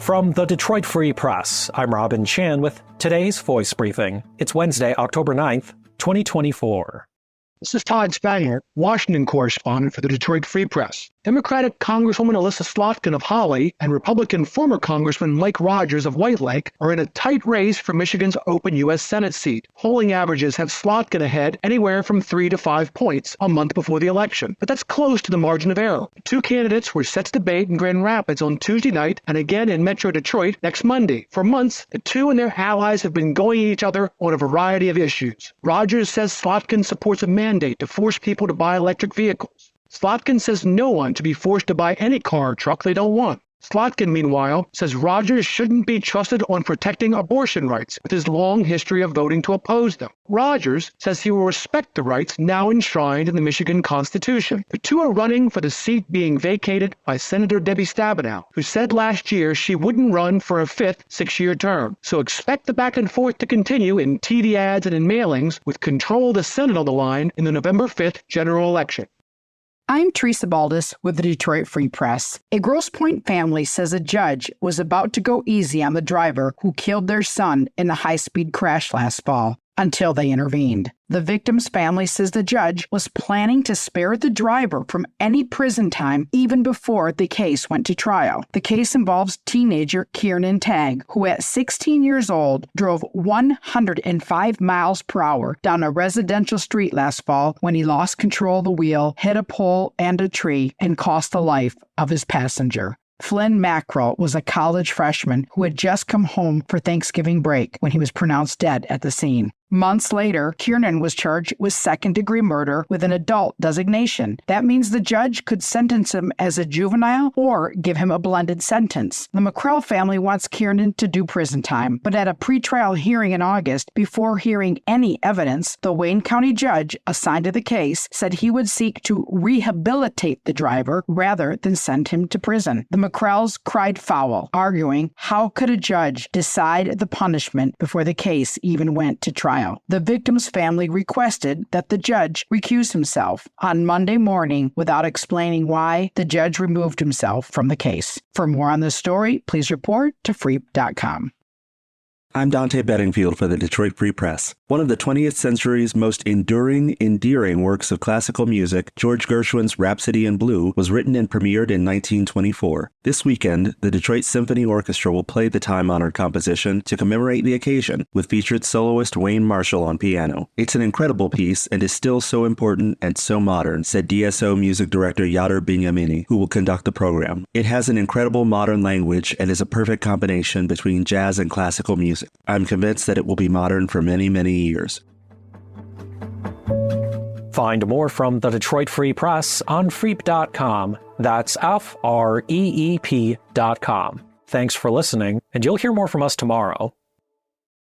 From the Detroit Free Press, I'm Robin Chan with today's Voice Briefing. It's Wednesday, October 9th, 2024. This is Todd Spanier, Washington correspondent for the Detroit Free Press. Democratic Congresswoman Elissa Slotkin of Holly and Republican former Congressman Mike Rogers of White Lake are in a tight race for Michigan's open U.S. Senate seat. Polling averages have Slotkin ahead anywhere from 3 to 5 points a month before the election, but that's close to the margin of error. The two candidates were set to debate in Grand Rapids on Tuesday night and again in Metro Detroit next Monday. For months, the two and their allies have been going at each other on a variety of issues. Rogers says Slotkin supports a mandate to force people to buy electric vehicles. Slotkin says no one to be forced to buy any car or truck they don't want. Slotkin, meanwhile, says Rogers shouldn't be trusted on protecting abortion rights with his long history of voting to oppose them. Rogers says he will respect the rights now enshrined in the Michigan Constitution. The two are running for the seat being vacated by Senator Debbie Stabenow, who said last year she wouldn't run for a fifth six-year term. So expect the back and forth to continue in TV ads and in mailings, with control of the Senate on the line in the November 5th general election. I'm Teresa Baldus with the Detroit Free Press. A Grosse Pointe family says a judge was about to go easy on the driver who killed their son in a high-speed crash last fall until they intervened. The victim's family says the judge was planning to spare the driver from any prison time even before the case went to trial. The case involves teenager Kiernan Tagg, who at 16 years old drove 105 miles per hour down a residential street last fall when he lost control of the wheel, hit a pole and a tree, and cost the life of his passenger. Flynn Mackrell was a college freshman who had just come home for Thanksgiving break when he was pronounced dead at the scene. Months later, Kiernan was charged with second-degree murder with an adult designation. That means the judge could sentence him as a juvenile or give him a blended sentence. The McCrell family wants Kiernan to do prison time, but at a pretrial hearing in August, before hearing any evidence, the Wayne County judge assigned to the case said he would seek to rehabilitate the driver rather than send him to prison. The McCrells cried foul, arguing, how could a judge decide the punishment before the case even went to trial? The victim's family requested that the judge recuse himself. On Monday morning, without explaining why, the judge removed himself from the case. For more on this story, please report to freep.com. I'm Dante Bedingfield for the Detroit Free Press. One of the 20th century's most enduring works of classical music, George Gershwin's Rhapsody in Blue, was written and premiered in 1924. This weekend, the Detroit Symphony Orchestra will play the time-honored composition to commemorate the occasion, with featured soloist Wayne Marshall on piano. It's an incredible piece and is still so important and so modern, said DSO music director Yadar Binyamini, who will conduct the program. It has an incredible modern language and is a perfect combination between jazz and classical music. I'm convinced that it will be modern for many, many years. Find more from the Detroit Free Press on freep.com. That's FREEP.com. Thanks for listening, and you'll hear more from us tomorrow.